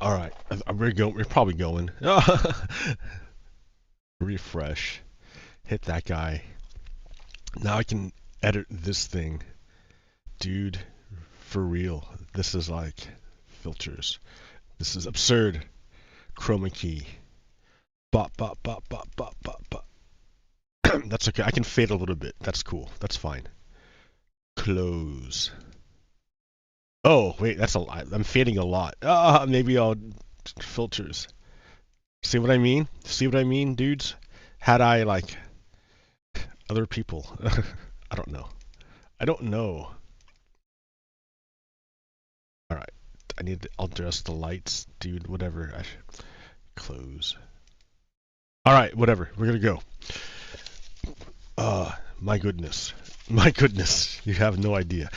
All right, we're probably going. Refresh. Hit that guy. Now I can edit this thing, dude. For real, this is like filters. This is absurd. Chroma key. Bop bop bop bop bop bop bop. That's okay. I can fade a little bit. That's cool. That's fine. Close. Oh wait, that's a lot. I'm fading a lot. Maybe I'll filters. See what I mean? See what I mean, dudes? Had I like other people? I don't know. I don't know. All right. I need to adjust the lights, dude. Whatever. I should close. All right. Whatever. We're gonna go. My goodness. My goodness. You have no idea.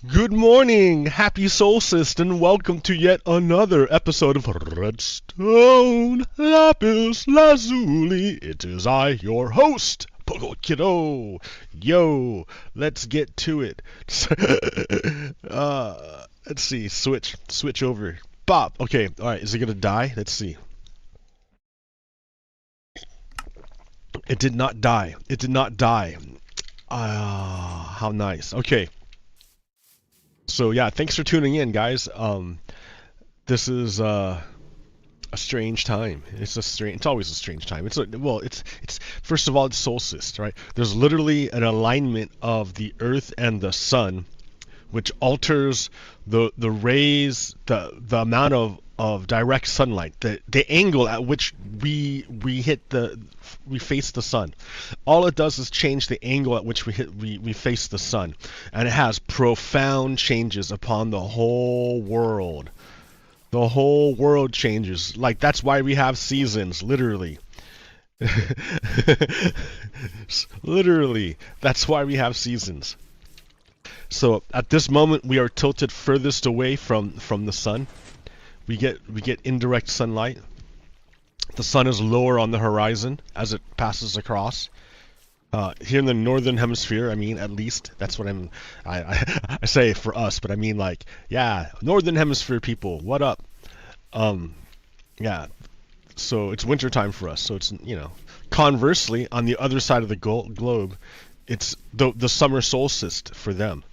Good morning, happy Solstice, and welcome to yet another episode of Red Stone Lapis Lazuli. It is I, your host, Pogo Kiddo. Let's get to it. Let's see, switch over. Bop. Okay, all right. Is it gonna die? Let's see. It did not die. It did not die. How nice. Okay. So yeah, thanks for tuning in, guys. This is a strange time. It's always a strange time. It's first of all, it's solstice, right? There's literally an alignment of the Earth and the Sun, which alters the rays, the amount of direct sunlight, the angle at which we face the sun. All it does is change the angle at which we face the sun, and it has profound changes upon the whole world. The whole world changes. Like, that's why we have seasons, literally. Literally, that's why we have seasons. So at this moment, we are tilted furthest away from the sun. We get indirect sunlight. The sun is lower on the horizon as it passes across. Here in the northern hemisphere, I mean, at least that's what I say for us, but I mean, like, yeah, northern hemisphere people, what up? Yeah. So it's winter time for us. So it's, conversely, on the other side of the globe, it's the summer solstice for them.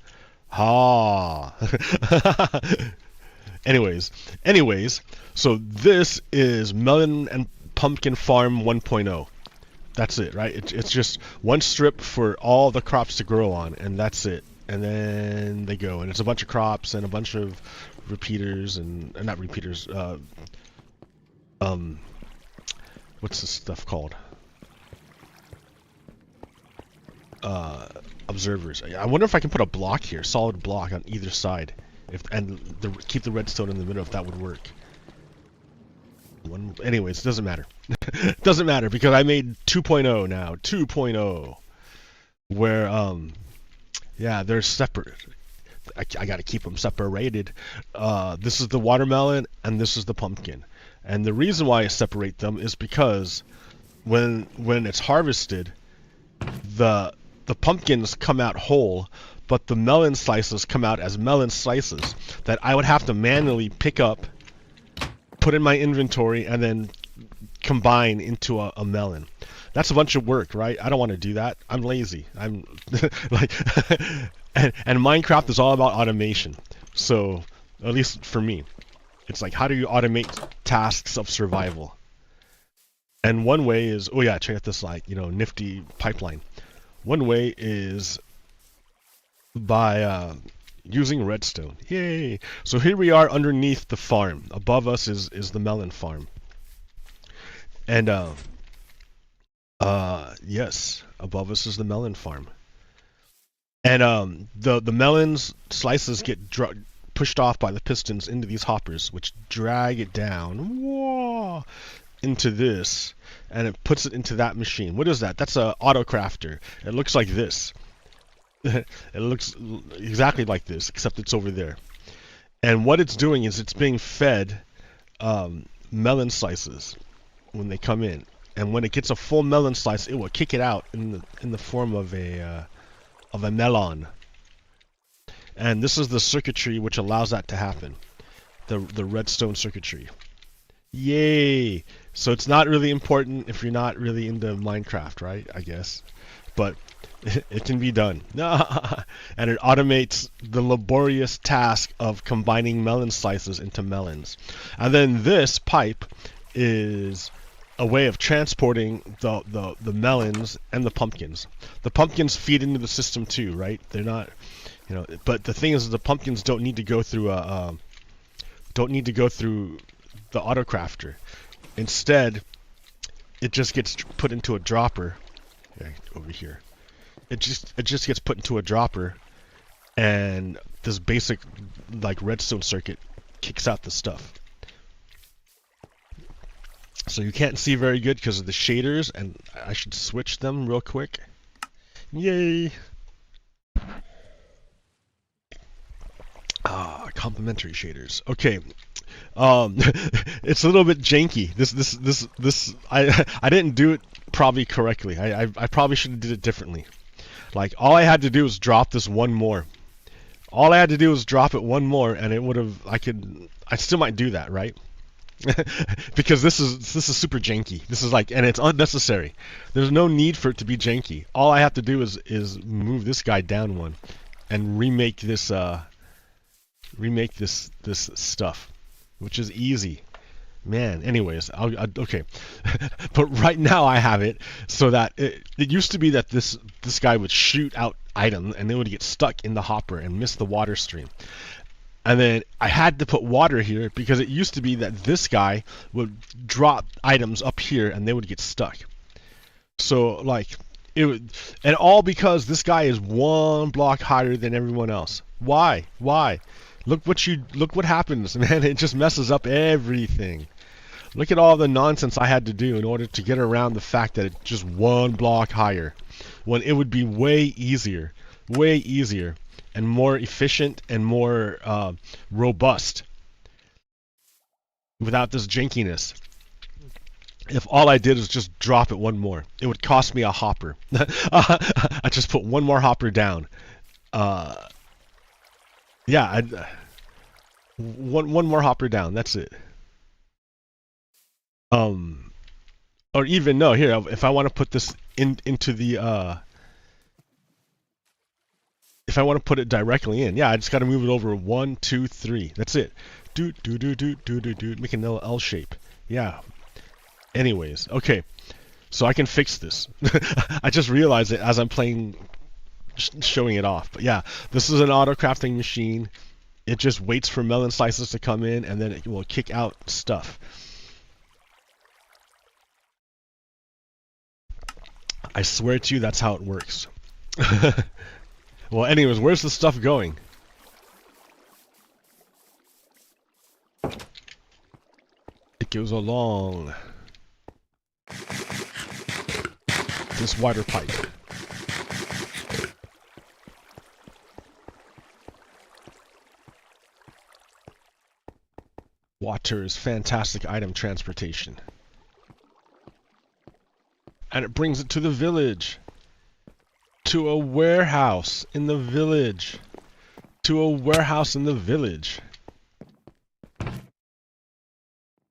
Anyways, so this is Melon and Pumpkin Farm 1.0. That's it, right? It's just one strip for all the crops to grow on, and that's it. And then they go, and it's a bunch of crops and a bunch of repeaters and not repeaters. What's this stuff called? Observers. I wonder if I can put a block here, solid block on either side, keep the redstone in the middle, if that would work. Anyways, it doesn't matter. It doesn't matter because I made 2.0 now. 2.0, where yeah, they're separate. I got to keep them separated. This is the watermelon and this is the pumpkin, and the reason why I separate them is because when it's harvested, the pumpkins come out whole, but the melon slices come out as melon slices that I would have to manually pick up, put in my inventory, and then combine into a melon. That's a bunch of work, right? I don't want to do that. I'm lazy. I'm like, and Minecraft is all about automation. So, at least for me, it's like, how do you automate tasks of survival? And one way is, oh yeah, check out this, like, nifty pipeline. One way is by using redstone. Yay! So here we are underneath the farm. Above us is the melon farm. And yes, above us is the melon farm. And the melons slices get pushed off by the pistons into these hoppers, which drag it down, whoa, into this, and it puts it into that machine. What is that? That's a auto crafter. It looks like this. It looks exactly like this, except it's over there. And what it's doing is it's being fed melon slices when they come in, and when it gets a full melon slice, it will kick it out in the form of a melon. And this is the circuitry which allows that to happen. The redstone circuitry. Yay! So it's not really important if you're not really into Minecraft, right? I guess. But it can be done. And it automates the laborious task of combining melon slices into melons. And then this pipe is a way of transporting the melons and the pumpkins. The pumpkins feed into the system too, right? They're not, but the thing is, the pumpkins don't need to go through the autocrafter. Instead, it just gets put into a dropper. Over here. It just gets put into a dropper, and this basic like redstone circuit kicks out the stuff. So you can't see very good because of the shaders, and I should switch them real quick. Yay! Complementary shaders. Okay. It's a little bit janky. I didn't do it probably correctly. I probably should have did it differently. Like, all I had to do was drop this one more. All I had to do was drop it one more, and it would have. I still might do that, right? Because this is super janky. This is like, and it's unnecessary. There's no need for it to be janky. All I have to do is move this guy down one, and remake this stuff, which is easy. Man, anyways, okay. But right now I have it so that it used to be that this guy would shoot out items and they would get stuck in the hopper and miss the water stream. And then I had to put water here because it used to be that this guy would drop items up here and they would get stuck. So like it would, and all because this guy is one block higher than everyone else. Why? Look what happens, man. It just messes up everything. Look at all the nonsense I had to do in order to get around the fact that it's just one block higher, when it would be way easier, and more efficient and more robust without this jankiness. If all I did was just drop it one more, it would cost me a hopper. I just put one more hopper down. Yeah, one more hopper down. That's it. Or even no. Here, if I want to put this into the if I want to put it directly in, yeah, I just got to move it over 1, 2, 3. That's it. Do, make an L shape. Yeah. Anyways, okay. So I can fix this. I just realized it as I'm playing, showing it off. But yeah, this is an auto crafting machine. It just waits for melon slices to come in, and then it will kick out stuff. I swear to you, that's how it works. Well, anyways, where's the stuff going? It goes along this water pipe. Water is fantastic item transportation. And it brings it to the village. To a warehouse in the village. To a warehouse in the village.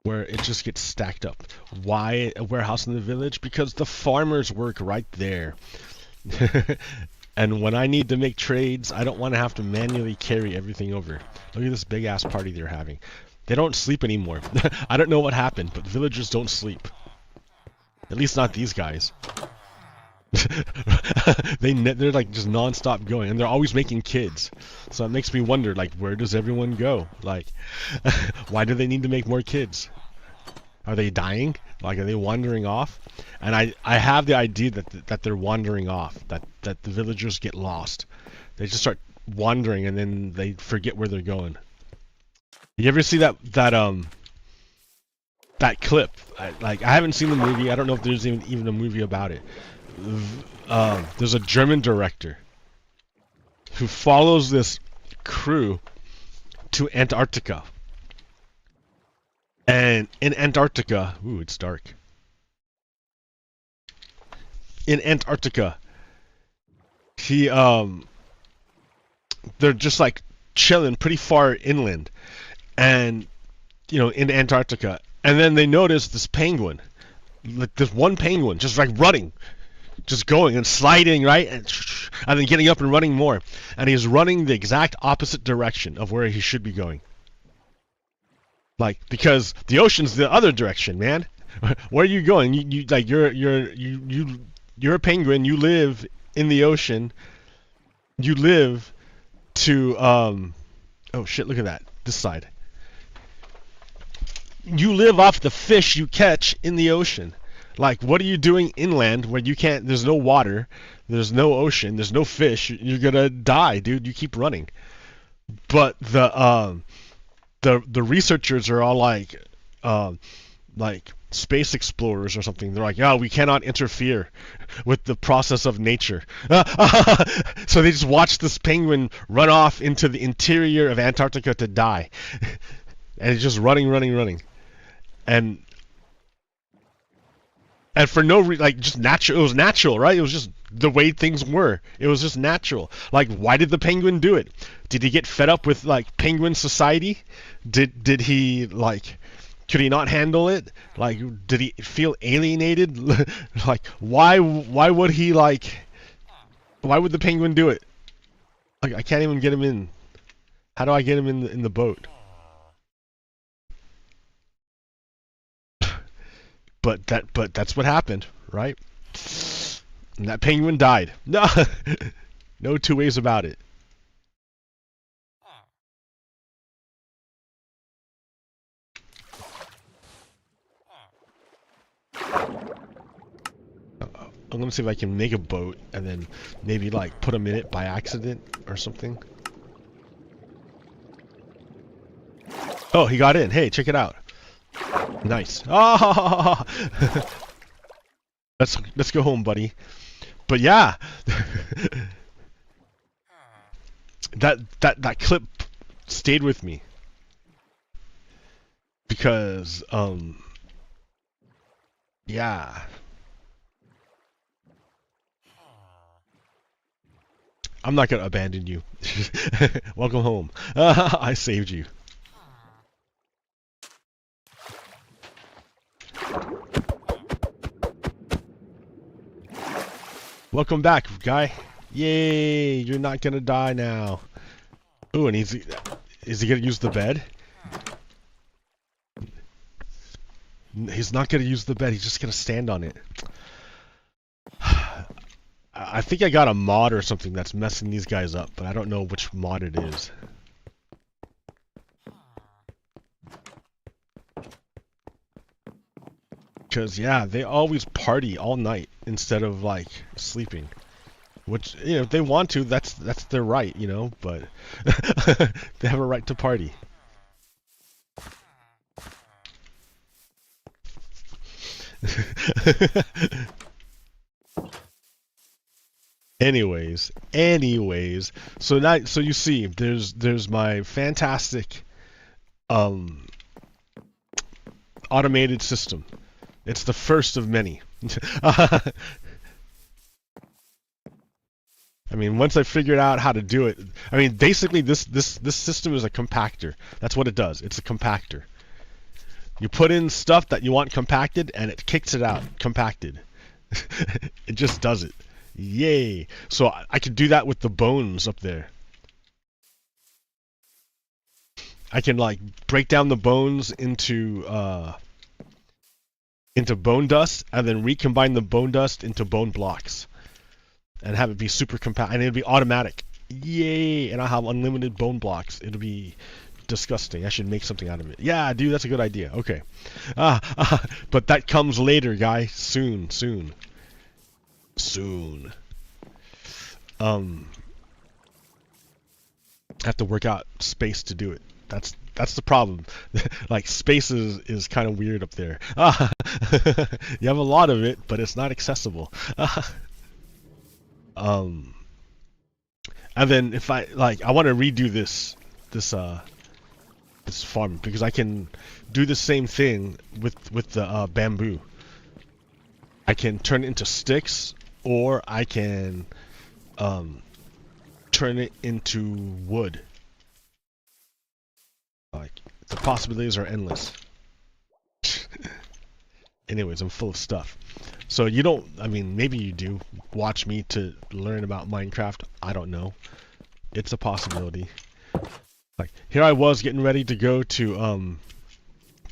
Where it just gets stacked up. Why a warehouse in the village? Because the farmers work right there. And when I need to make trades, I don't want to have to manually carry everything over. Look at this big ass party they're having. They don't sleep anymore. I don't know what happened, but villagers don't sleep. At least not these guys. They're like just non-stop going, and they're always making kids. So it makes me wonder, like, where does everyone go? Like, why do they need to make more kids? Are they dying? Like, are they wandering off? And I have the idea that they're wandering off. That the villagers get lost. They just start wandering and then they forget where they're going. You ever see that clip? I haven't seen the movie. I don't know if there's even a movie about it. There's a German director who follows this crew to Antarctica. And in Antarctica, ooh, it's dark. In Antarctica, they're just like chilling pretty far inland, and in Antarctica, and then they notice this penguin, like this one penguin, just like running, just going and sliding, right, and then getting up and running more, and he's running the exact opposite direction of where he should be going. Like, because the ocean's the other direction, man. Where are you going? You're a penguin. You live in the ocean. You live to oh shit! Look at that. This side. You live off the fish you catch in the ocean. Like, what are you doing inland where you can't? There's no water. There's no ocean. There's no fish. You're gonna die, dude. You keep running. But the researchers are all like space explorers or something. They're like, yeah, we cannot interfere with the process of nature. So they just watch this penguin run off into the interior of Antarctica to die. And it's just running. And for no reason, like, just natural. It was natural, right? It was just the way things were. It was just natural. Like, why did the penguin do it? Did he get fed up with, like, penguin society? Did he, like, could he not handle it? Like, did he feel alienated? Like, why would he, like, why would the penguin do it? Like, I can't even get him in. How do I get him in the boat? But that's what happened, right? And that penguin died. No, no two ways about it. I'm gonna see if I can make a boat and then maybe like put him in it by accident or something. Oh, he got in. Hey, check it out. Nice. Oh! Let's go home, buddy. But yeah, that clip stayed with me because yeah. I'm not gonna abandon you. Welcome home. I saved you. Welcome back, guy. Yay! You're not gonna die now. Ooh, and is he gonna use the bed? He's not gonna use the bed. He's just gonna stand on it. I think I got a mod or something that's messing these guys up, but I don't know which mod it is. Because, yeah, they always party all night instead of, like, sleeping. Which, if they want to, that's their right, but they have a right to party. Anyways, so you see, there's my fantastic automated system. It's the first of many. I mean, once I figured out how to do it, I mean, basically this system is a compactor. That's what it does. It's a compactor. You put in stuff that you want compacted, and it kicks it out compacted. It just does it. Yay! So I could do that with the bones up there. I can like break down the bones into bone dust, and then recombine the bone dust into bone blocks, and have it be super compact, and it'll be automatic. Yay! And I'll have unlimited bone blocks. It'll be disgusting. I should make something out of it. Yeah, dude, that's a good idea. Okay. But that comes later, guy. Soon. Have to work out space to do it. That's the problem. Like, space is kind of weird up there. You have a lot of it, but it's not accessible. And then if I want to redo this farm, because I can do the same thing with the bamboo. I can turn it into sticks, or I can turn it into wood. Like, the possibilities are endless. Anyways, I'm full of stuff. So you don't, I mean, maybe you do watch me to learn about Minecraft. I don't know. It's a possibility. Like, here I was getting ready to go to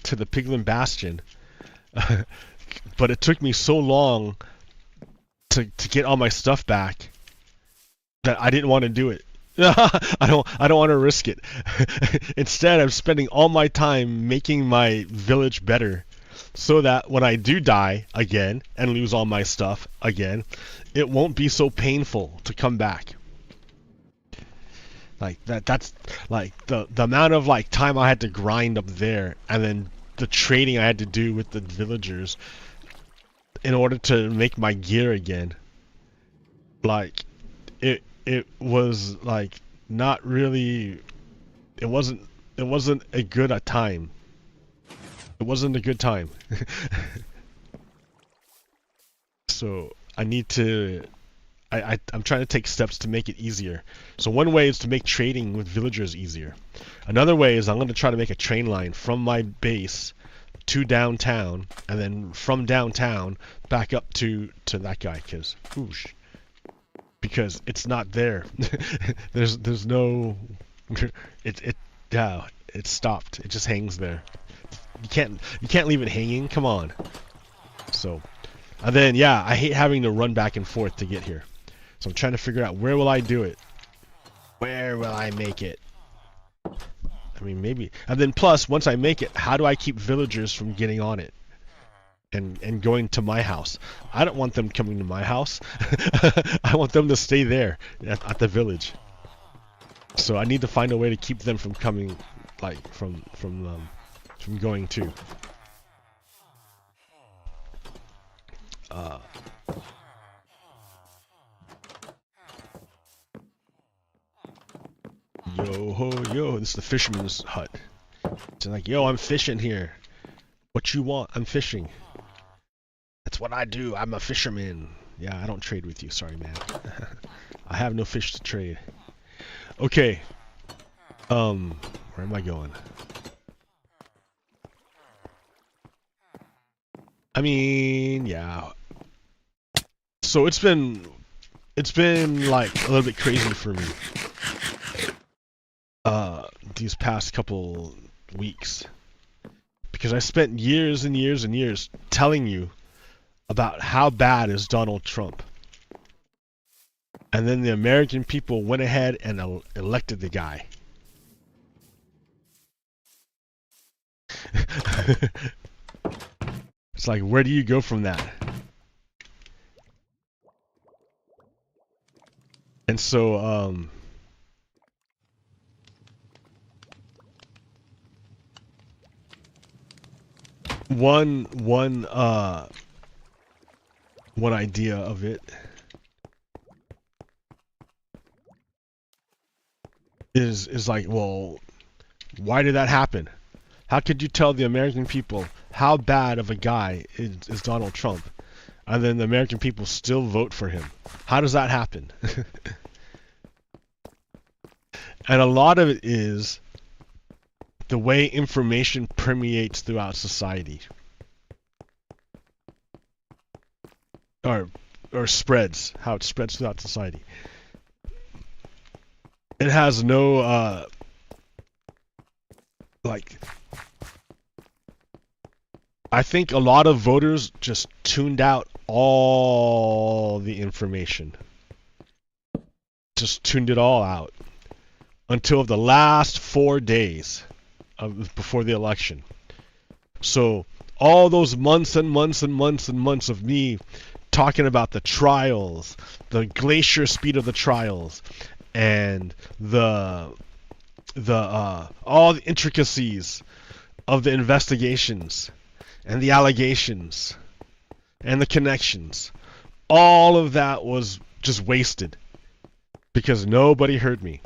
the Piglin Bastion. But it took me so long to get all my stuff back that I didn't want to do it. I don't want to risk it. Instead, I'm spending all my time making my village better, so that when I do die again and lose all my stuff again, it won't be so painful to come back. Like that's like the amount of like time I had to grind up there, and then the trading I had to do with the villagers in order to make my gear again. Like it was like not really, it wasn't a good time. It wasn't a good time. So I need to, I'm trying to take steps to make it easier. So one way is to make trading with villagers easier. Another way is I'm going to try to make a train line from my base to downtown, and then from downtown back up to that guy, because it's not there. there's no, it stopped. It just hangs there. You can't leave it hanging. Come on. So, and then yeah, I hate having to run back and forth to get here. So I'm trying to figure out, where will I do it? Where will I make it? I mean, maybe. And then plus, once I make it, how do I keep villagers from getting on it and going to my house? I don't want them coming to my house. I want them to stay there at the village. So I need to find a way to keep them from coming, like from going to. Yo, this is the fisherman's hut. It's like, yo, I'm fishing here. What you want? I'm fishing. That's what I do. I'm a fisherman. Yeah, I don't trade with you. Sorry, man. I have no fish to trade. Okay. Where am I going? I mean, yeah. So it's been like a little bit crazy for me. These past couple weeks, because I spent years and years and years telling you about how bad is Donald Trump, and then the American people went ahead and elected the guy. It's like, where do you go from that? And so one idea of it is like, well, why did that happen? How could you tell the American people how bad of a guy is Donald Trump, and then the American people still vote for him? How does that happen? And a lot of it is the way information permeates throughout society, or spreads, how it spreads throughout society. It has no like, I think a lot of voters just tuned out all the information. Just tuned it all out until the last 4 days. before the election. So all those months and months and months and months of me talking about the trials, the glacier speed of the trials, and the all the intricacies of the investigations and the allegations and the connections, all of that was just wasted because nobody heard me,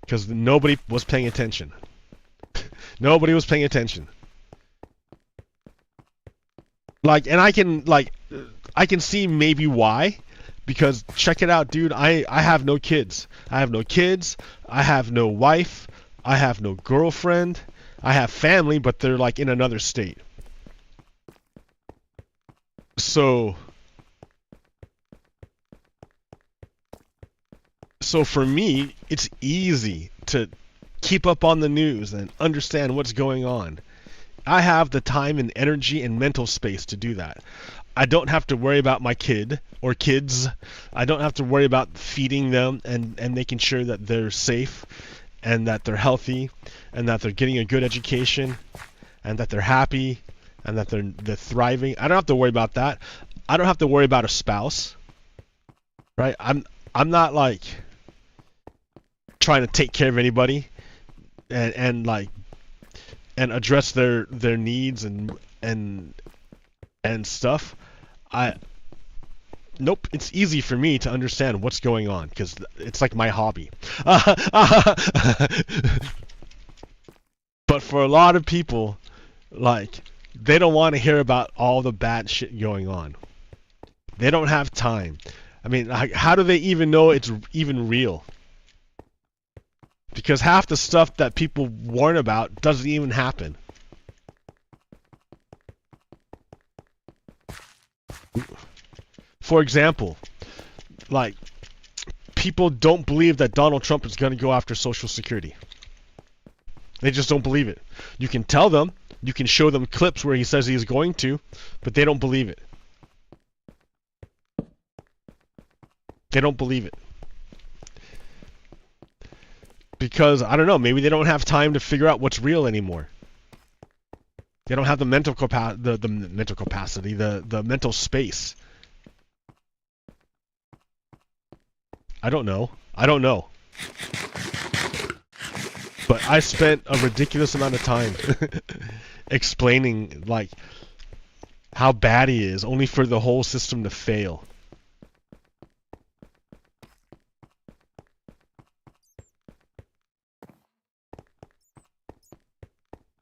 because nobody was paying attention. Nobody was paying attention. Like, and I can see maybe why, because check it out, dude. I have no kids. I have no kids. I have no wife. I have no girlfriend. I have family, but they're like in another state. So for me, it's easy to keep up on the news and understand what's going on. I have the time and energy and mental space to do that. I don't have to worry about my kid or kids. I don't have to worry about feeding them and making sure that they're safe and that they're healthy and that they're getting a good education and that they're happy and that they're thriving. I don't have to worry about that. I don't have to worry about a spouse. Right? I'm not like trying to take care of anybody and address their needs and stuff. Nope, it's easy for me to understand what's going on because it's like my hobby. But for a lot of people, like, they don't want to hear about all the bad shit going on. They don't have time. I mean, how do they even know it's even real? Because half the stuff that people warn about doesn't even happen. For example, like, people don't believe that Donald Trump is going to go after Social Security. They just don't believe it. You can tell them, you can show them clips where he says he's going to, but they don't believe it. They don't believe it. Because, I don't know, maybe they don't have time to figure out what's real anymore. They don't have the mental capacity, the mental space. I don't know. But I spent a ridiculous amount of time explaining, like, how bad he is, only for the whole system to fail.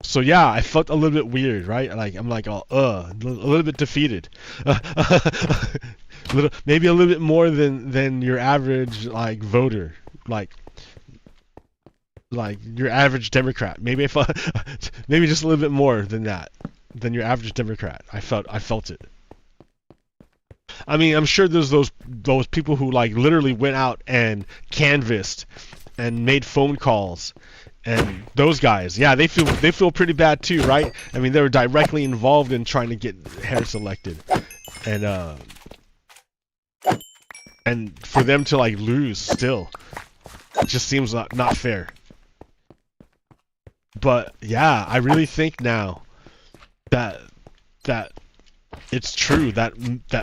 So yeah, I felt a little bit weird, right? Like, I'm like, oh, a little bit defeated. Maybe a little bit more than your average, like, voter, like your average Democrat. Maybe maybe just a little bit more than that, than your average Democrat. I felt it. I mean, I'm sure there's those people who, like, literally went out and canvassed and made phone calls. And those guys, yeah, they feel pretty bad too, right? I mean, they were directly involved in trying to get Harris elected, and for them to, like, lose still, it just seems not fair. But yeah, I really think now that it's true that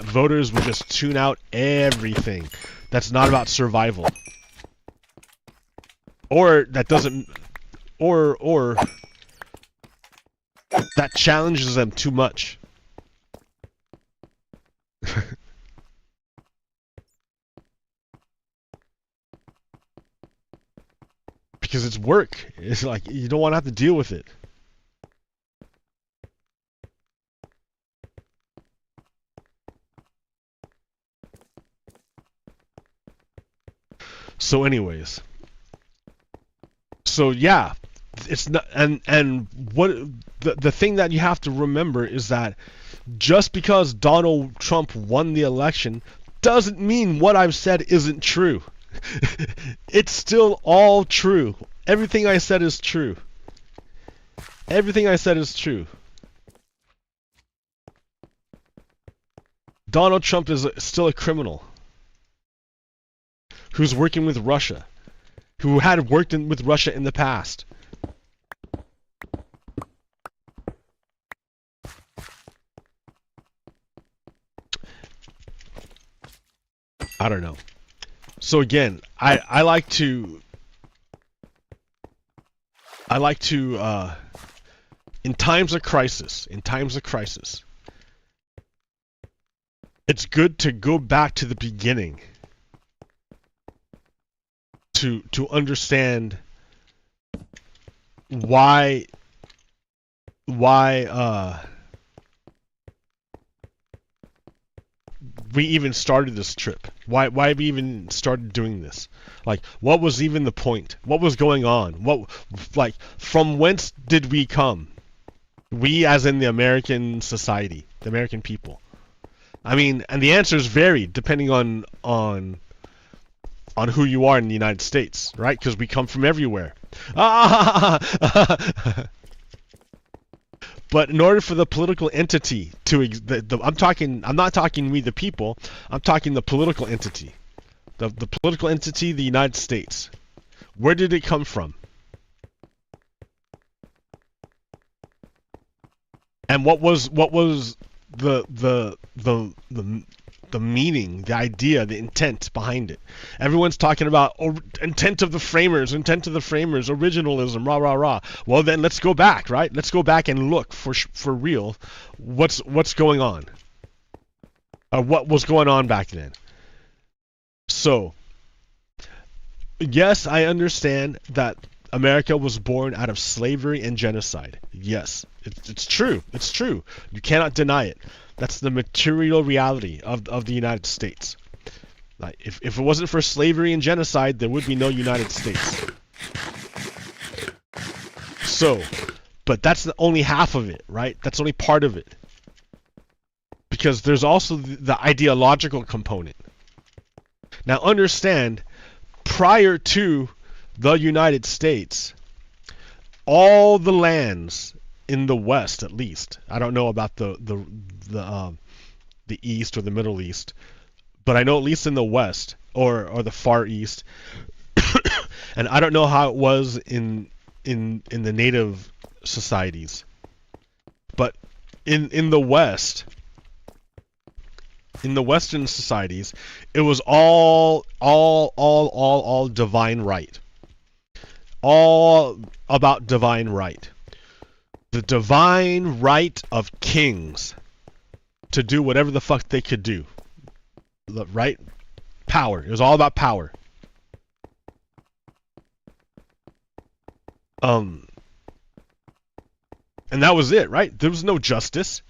voters will just tune out everything that's not about survival, or that doesn't. Or that challenges them too much. Because it's work. It's like, you don't want to have to deal with it. So anyways. So yeah. It's not, and what the thing that you have to remember is that just because Donald Trump won the election doesn't mean what I've said isn't true. It's still all true. Everything I said is true. Everything I said is true. Donald Trump is still a criminal who's working with Russia, who had worked with Russia in the past. I don't know. So again, I like to in times of crisis, it's good to go back to the beginning to understand why we even started this trip. Why we even started doing this. Like, what was even the point? What was going on? Like, from whence did we come? We, as in the American society, the American people. I mean, and the answers vary depending on who you are in the United States, right? Because we come from everywhere. But in order for the political entity to I'm not talking we the people, I'm talking the political entity. The political entity, the United States. Where did it come from? And what was the meaning, the idea, the intent behind it? Everyone's talking about intent of the framers, originalism, rah rah rah. Well, then let's go back, right? Let's go back and look for real. What's going on? What was going on back then? So, yes, I understand that America was born out of slavery and genocide. Yes, it's true. It's true. You cannot deny it. That's the material reality of the United States. Like, if it wasn't for slavery and genocide, there would be no United States. So, but that's only half of it, right? That's only part of it. Because there's also the ideological component. Now understand, prior to the United States, all the lands in the West, at least, I don't know about the East or the Middle East, but I know at least in the West or the Far East, and I don't know how it was in the native societies, but in the West. In the Western societies, it was all divine right. All about divine right. The divine right of kings to do whatever the fuck they could do. Right? Power. It was all about power. And that was it, right? There was no justice.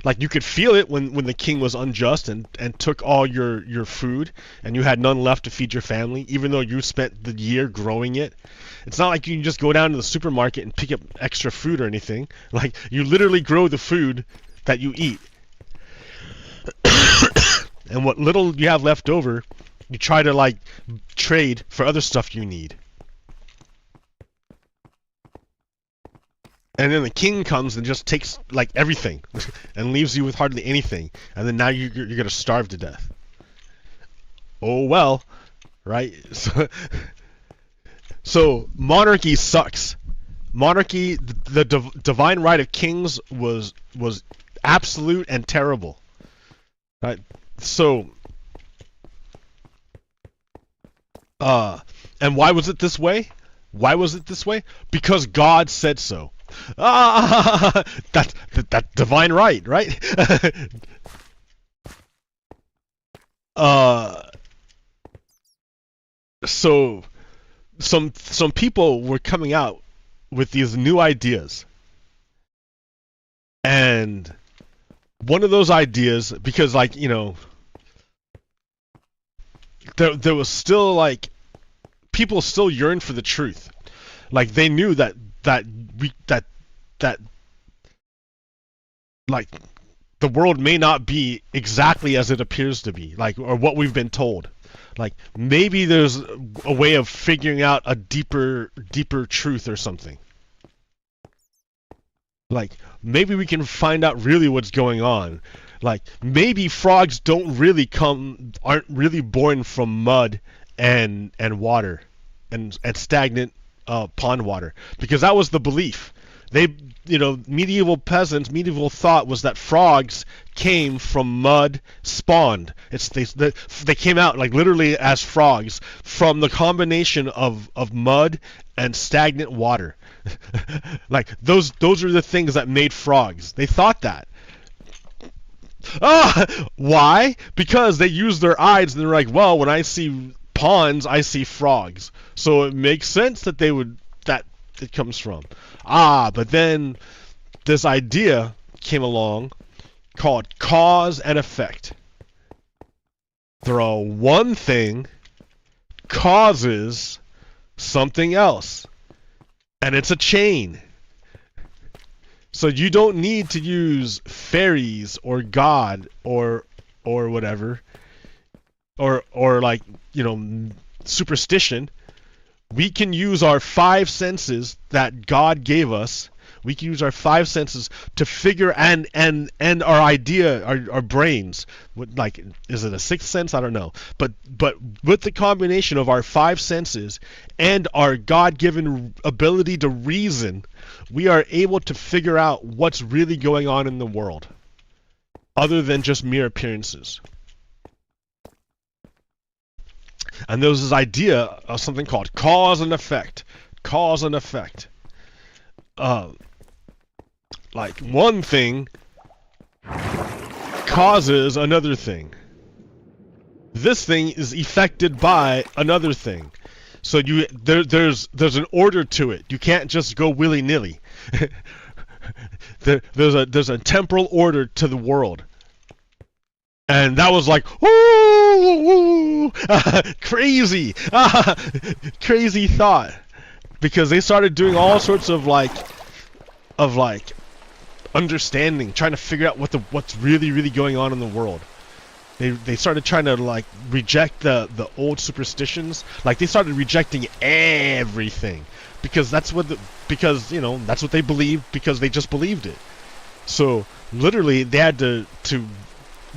Like, you could feel it when the king was unjust and took all your food and you had none left to feed your family, even though you spent the year growing it. It's not like you can just go down to the supermarket and pick up extra food or anything. Like, you literally grow the food that you eat. And what little you have left over, you try to, like, trade for other stuff you need. And then the king comes and just takes, like, everything and leaves you with hardly anything. And then now you're going to starve to death. Oh, well, right? So monarchy sucks. Monarchy, the divine right of kings was absolute and terrible. Right? So, and why was it this way? Why was it this way? Because God said so. That divine right, right? So some people were coming out with these new ideas, and one of those ideas, because, like, you know, there was still, like, people still yearn for the truth. Like, they knew that like, the world may not be exactly as it appears to be, like, or what we've been told. Like, maybe there's a way of figuring out a deeper truth or something. Like, maybe we can find out really what's going on. Like, maybe frogs aren't really born from mud and water and stagnant pond water, because that was the belief. They, medieval peasants, medieval thought was that frogs came from mud spawned. They came out like literally as frogs from the combination of mud and stagnant water. Like those are the things that made frogs. They thought that. Why? Because they use their eyes and they're like, well, when I see ponds, I see frogs. So it makes sense that it comes from. But then this idea came along called cause and effect. One thing causes something else. And it's a chain. So you don't need to use fairies or God or whatever. Or like, superstition. We can use our 5 senses that God gave us. We can use our 5 senses to figure and our idea, our brains. Like, is it a 6th sense? I don't know. But with the combination of our 5 senses and our God-given ability to reason, we are able to figure out what's really going on in the world, other than just mere appearances. And there was this idea of something called cause and effect. Cause and effect. Like one thing causes another thing. This thing is affected by another thing. So there's an order to it. You can't just go willy-nilly. There's a temporal order to the world. And that was like, ooh, crazy, crazy thought, because they started doing all sorts of understanding, trying to figure out what's really going on in the world. They started trying to reject the old superstitions. Like they started rejecting everything because that's what that's what they believed, because they just believed it. So literally they had to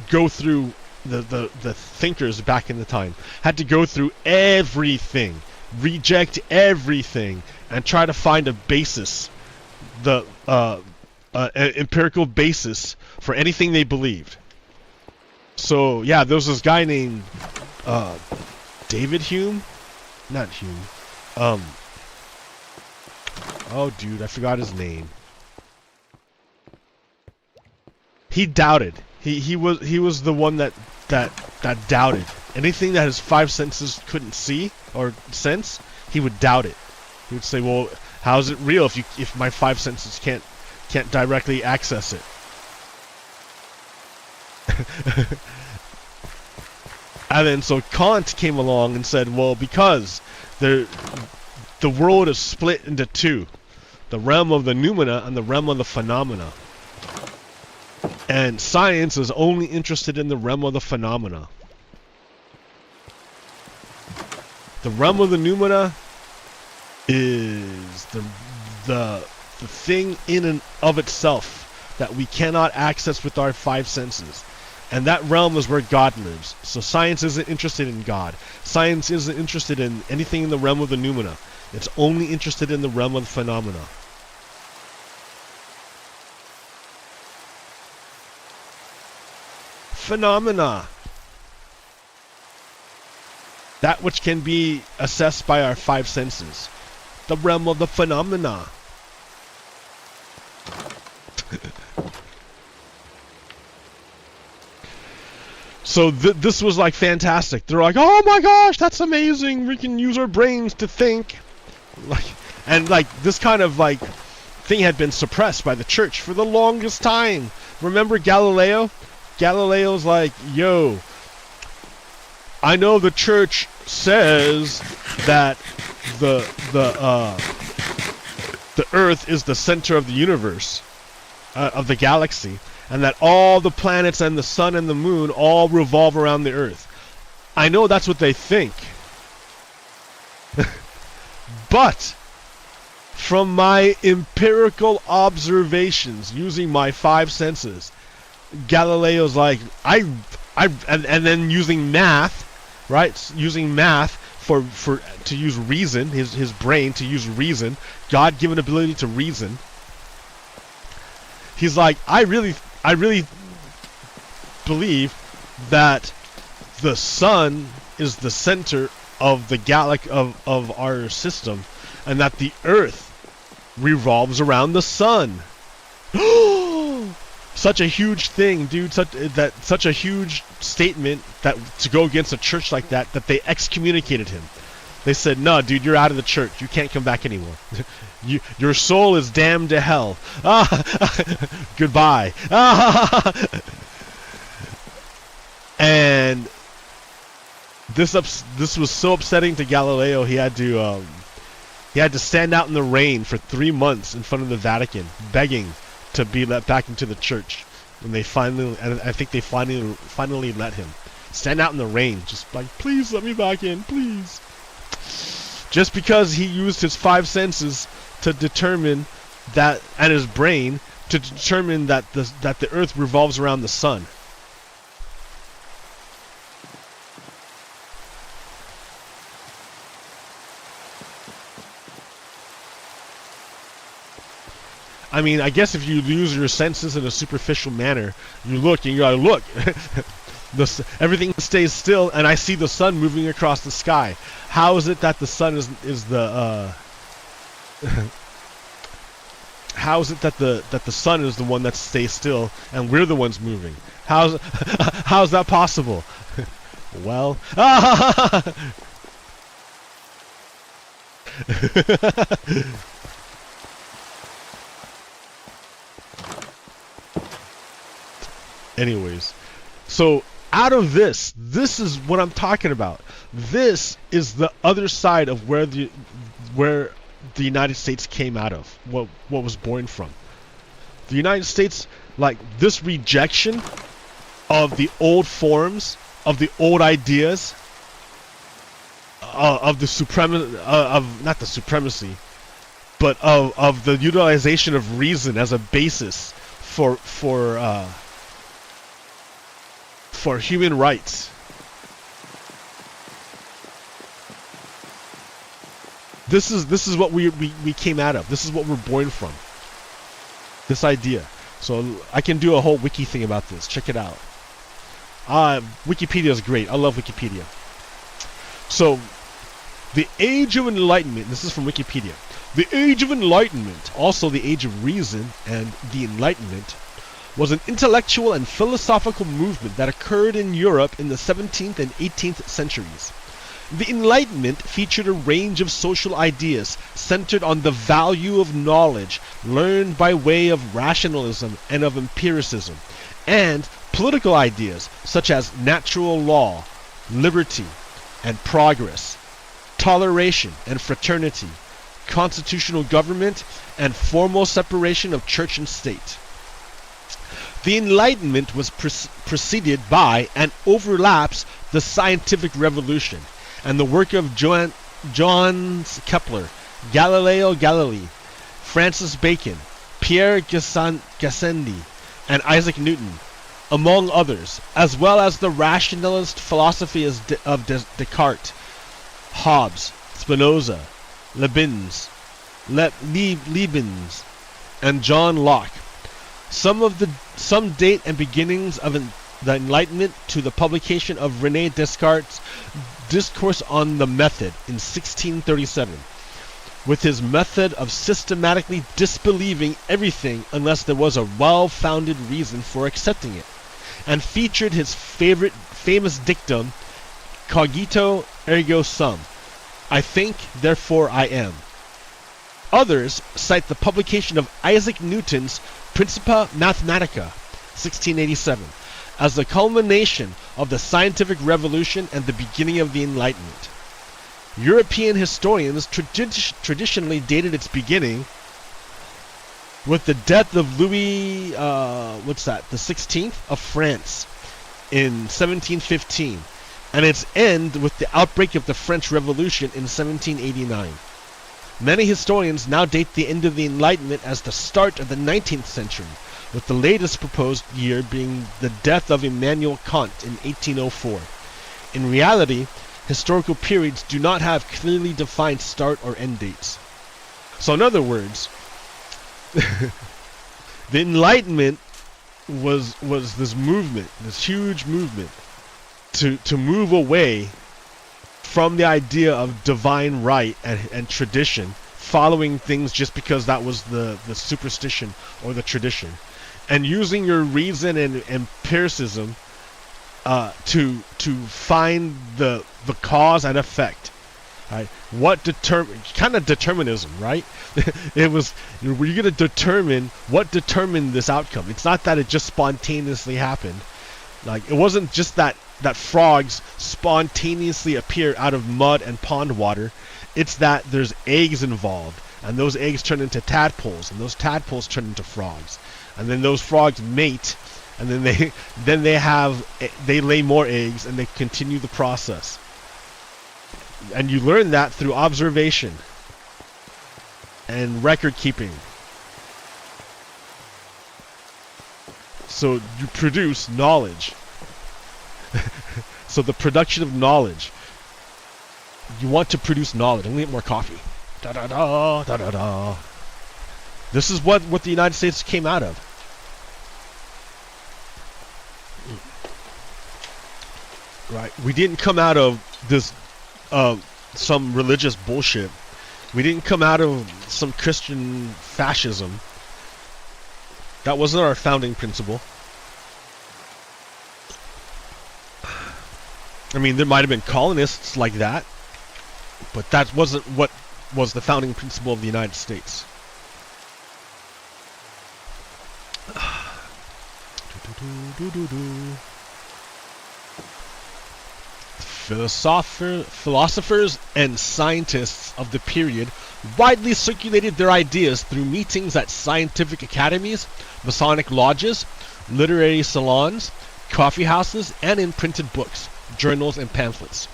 go through the thinkers back in the time had to go through everything, reject everything, and try to find a basis, an empirical basis for anything they believed. So yeah, there was this guy named David Hume, not Hume. Oh dude, I forgot his name. He doubted. He was the one that doubted. Anything that his 5 senses couldn't see or sense, he would doubt it. He would say, "Well, how is it real if my 5 senses can't directly access it?" And then so Kant came along and said, "Well, because the world is split into 2, the realm of the noumena and the realm of the phenomena." And science is only interested in the realm of the phenomena. The realm of the noumena is the thing in and of itself that we cannot access with our 5 senses. And that realm is where God lives. So science isn't interested in God. Science isn't interested in anything in the realm of the noumena. It's only interested in the realm of the phenomena. Phenomena. That which can be assessed by our 5 senses. The realm of the phenomena. So this was like fantastic. They're like, "Oh my gosh, that's amazing. We can use our brains to think." And this kind of thing had been suppressed by the church for the longest time. Remember Galileo? Galileo's like, "Yo, I know the church says that the Earth is the center of the universe, of the galaxy, and that all the planets and the sun and the moon all revolve around the Earth. I know that's what they think. But from my empirical observations using my 5 senses, Galileo's like, and then using math, right? Using math to use reason, his brain to use reason, God-given ability to reason, he's like, I really believe that the sun is the center of the of our system, and that the Earth revolves around the sun. Such a huge thing, dude. Such a huge statement that to go against a church like that they excommunicated him. They said, "No, dude, you're out of the church. You can't come back anymore. Your soul is damned to hell. Goodbye." And this was so upsetting to Galileo. He had to stand out in the rain for 3 months in front of the Vatican, begging to be let back into the church. And I think they finally let him stand out in the rain, just like, please let me back in, please. Just because he used his 5 senses to determine that, and his brain to determine that the Earth revolves around the sun. I mean, I guess if you use your senses in a superficial manner, you look and you're like, look, everything stays still, and I see the sun moving across the sky. How is it that the sun is the how is it that the sun is the one that stays still and we're the ones moving? How's that possible? Well, anyways, so out of this is what I'm talking about. This is the other side of where the United States came out of, what was born from. The United States, like this rejection of the old forms, of the old ideas, of the not the supremacy, but of the utilization of reason as a basis for human rights. This is what we came out of. This is what we're born from. This idea. So I can do a whole wiki thing about this. Check it out. Wikipedia is great. I love Wikipedia. So, the Age of Enlightenment. This is from Wikipedia. The Age of Enlightenment, also the Age of Reason and the Enlightenment, was an intellectual and philosophical movement that occurred in Europe in the 17th and 18th centuries. The Enlightenment featured a range of social ideas centered on the value of knowledge learned by way of rationalism and of empiricism, and political ideas such as natural law, liberty and progress, toleration and fraternity, constitutional government, and formal separation of church and state. The Enlightenment was preceded by and overlaps the scientific revolution and the work of Johannes Kepler, Galileo Galilei, Francis Bacon, Pierre Gassendi, and Isaac Newton, among others, as well as the rationalist philosophy of Descartes, Hobbes, Spinoza, Leibniz, and John Locke. Some date and beginnings of the Enlightenment to the publication of René Descartes' Discourse on the Method in 1637, with his method of systematically disbelieving everything unless there was a well-founded reason for accepting it, and featured his famous dictum, cogito ergo sum, I think, therefore I am. Others cite the publication of Isaac Newton's Principia Mathematica, 1687, as the culmination of the scientific revolution and the beginning of the Enlightenment. European historians traditionally dated its beginning with the death of Louis, the 16th of France in 1715, and its end with the outbreak of the French Revolution in 1789. Many historians now date the end of the Enlightenment as the start of the 19th century, with the latest proposed year being the death of Immanuel Kant in 1804. In reality, historical periods do not have clearly defined start or end dates. So in other words, The Enlightenment was this movement, this huge movement, to move away from the idea of divine right and tradition, following things just because that was the superstition or the tradition, and using your reason and empiricism to find the cause and effect. Right? What kind of determinism, right? It was, were you going to determine what determined this outcome? It's not that it just spontaneously happened. Like, it wasn't just that frogs spontaneously appear out of mud and pond water. It's that there's eggs involved, and those eggs turn into tadpoles, and those tadpoles turn into frogs, and then those frogs mate, and then they lay more eggs, and they continue the process. And you learn that through observation and record keeping. So you produce knowledge. So the production of knowledge. You want to produce knowledge. I'm gonna get more coffee. Da da da da da da. This is what the United States came out of. Right. We didn't come out of this some religious bullshit. We didn't come out of some Christian fascism. That wasn't our founding principle. I mean, there might have been colonists like that, but that wasn't what was the founding principle of the United States. Philosophers and scientists of the period widely circulated their ideas through meetings at scientific academies, Masonic lodges, literary salons, coffee houses, and in printed books, journals, and pamphlets.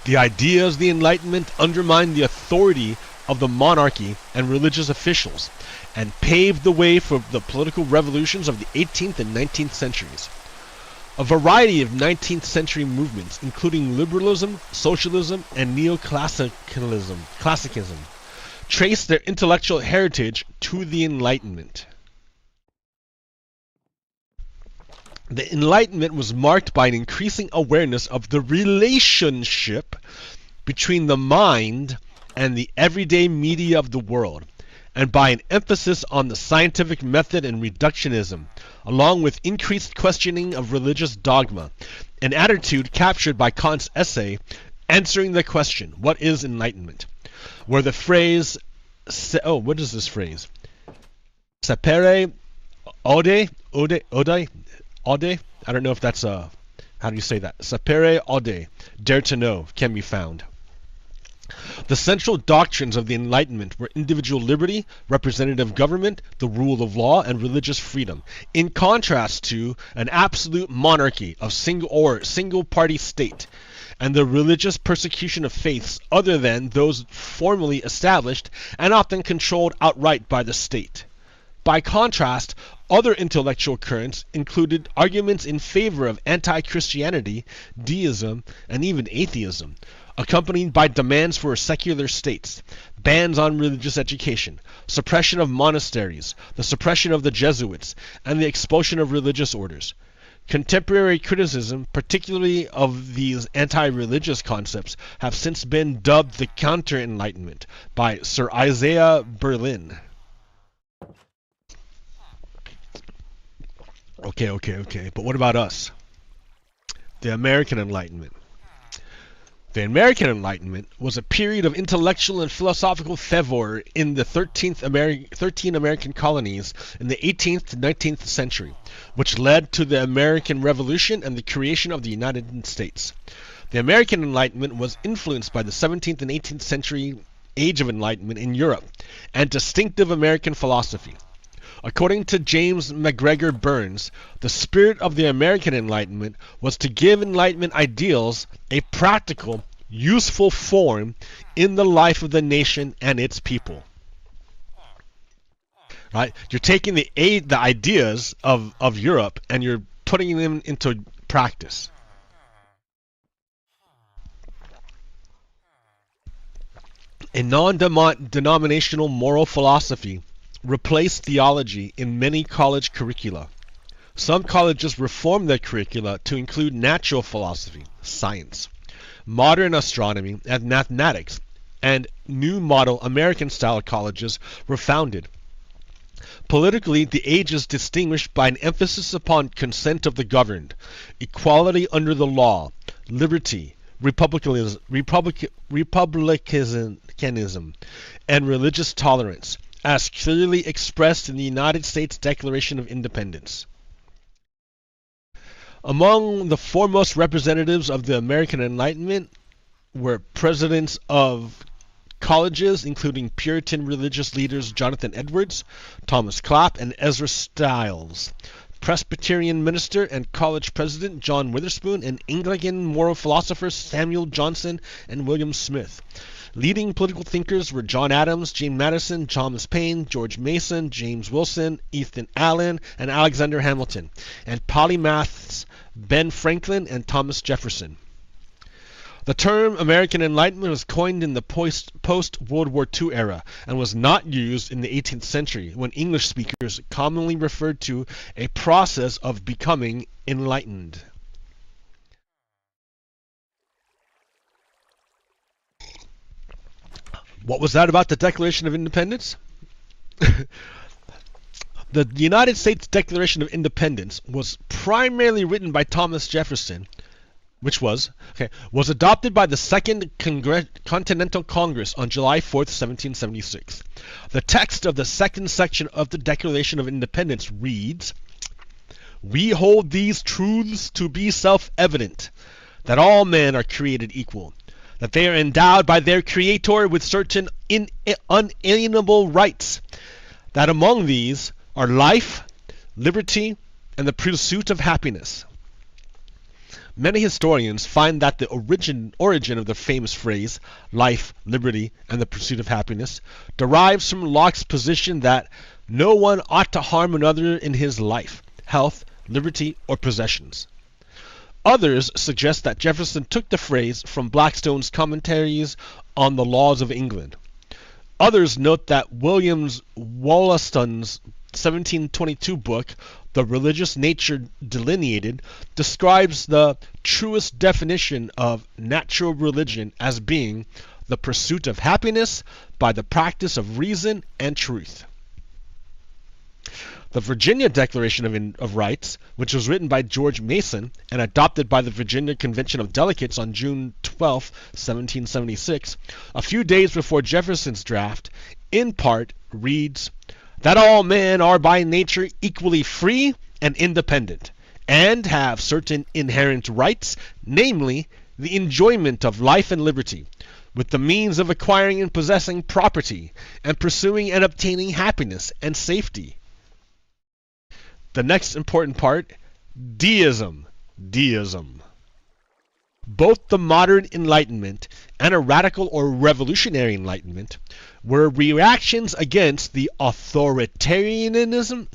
The ideas of the Enlightenment undermined the authority of the monarchy and religious officials, and paved the way for the political revolutions of the 18th and 19th centuries. A variety of 19th century movements, including liberalism, socialism, and neoclassicism, trace their intellectual heritage to the Enlightenment. The Enlightenment was marked by an increasing awareness of the relationship between the mind and the everyday media of the world, and by an emphasis on the scientific method and reductionism, along with increased questioning of religious dogma, an attitude captured by Kant's essay, Answering the Question, What is Enlightenment?, where the phrase, what is this phrase? Sapere aude? I don't know if that's how do you say that? Sapere aude, dare to know, can be found. The central doctrines of the Enlightenment were individual liberty, representative government, the rule of law, and religious freedom, in contrast to an absolute monarchy of single-party state, and the religious persecution of faiths other than those formally established and often controlled outright by the state. By contrast, other intellectual currents included arguments in favor of anti-Christianity, deism, and even atheism, accompanied by demands for secular states, bans on religious education, suppression of monasteries, the suppression of the Jesuits, and the expulsion of religious orders. Contemporary criticism, particularly of these anti-religious concepts, have since been dubbed the Counter-Enlightenment by Sir Isaiah Berlin. Okay, but what about us? The American Enlightenment. The American Enlightenment was a period of intellectual and philosophical fervor in the 13 American colonies in the 18th to 19th century, which led to the American Revolution and the creation of the United States. The American Enlightenment was influenced by the 17th and 18th century Age of Enlightenment in Europe and distinctive American philosophy. According to James MacGregor Burns, the spirit of the American Enlightenment was to give Enlightenment ideals a practical, useful form in the life of the nation and its people. Right? You're taking the ideas of Europe and you're putting them into practice. A non-denominational moral philosophy replaced theology in many college curricula. Some colleges reformed their curricula to include natural philosophy, science, modern astronomy, and mathematics, and new model American-style colleges were founded. Politically, the age is distinguished by an emphasis upon consent of the governed, equality under the law, liberty, republicanism, and religious tolerance, as clearly expressed in the United States Declaration of Independence. Among the foremost representatives of the American Enlightenment were presidents of colleges, including Puritan religious leaders Jonathan Edwards, Thomas Clapp, and Ezra Stiles, Presbyterian minister and college president John Witherspoon, and Anglican moral philosophers Samuel Johnson and William Smith. Leading political thinkers were John Adams, James Madison, Thomas Paine, George Mason, James Wilson, Ethan Allen, and Alexander Hamilton, and polymaths Ben Franklin and Thomas Jefferson. The term American Enlightenment was coined in the post-World War II era and was not used in the 18th century, when English speakers commonly referred to a process of becoming enlightened. What was that about the Declaration of Independence? The United States Declaration of Independence was primarily written by Thomas Jefferson, which was adopted by the Second Continental Congress on July 4th, 1776. The text of the second section of the Declaration of Independence reads, "We hold these truths to be self-evident, that all men are created equal, that they are endowed by their Creator with certain unalienable rights, that among these are life, liberty, and the pursuit of happiness." Many historians find that the origin of the famous phrase, life, liberty, and the pursuit of happiness, derives from Locke's position that no one ought to harm another in his life, health, liberty, or possessions. Others suggest that Jefferson took the phrase from Blackstone's commentaries on the laws of England. Others note that William Wollaston's 1722 book, The Religious Nature Delineated, describes the truest definition of natural religion as being the pursuit of happiness by the practice of reason and truth. The Virginia Declaration of Rights, which was written by George Mason and adopted by the Virginia Convention of Delegates on June 12, 1776, a few days before Jefferson's draft, in part reads, "That all men are by nature equally free and independent, and have certain inherent rights, namely, the enjoyment of life and liberty, with the means of acquiring and possessing property, and pursuing and obtaining happiness and safety." The next important part, deism. Deism. Both the modern Enlightenment and a radical or revolutionary Enlightenment were reactions against the authoritarianism,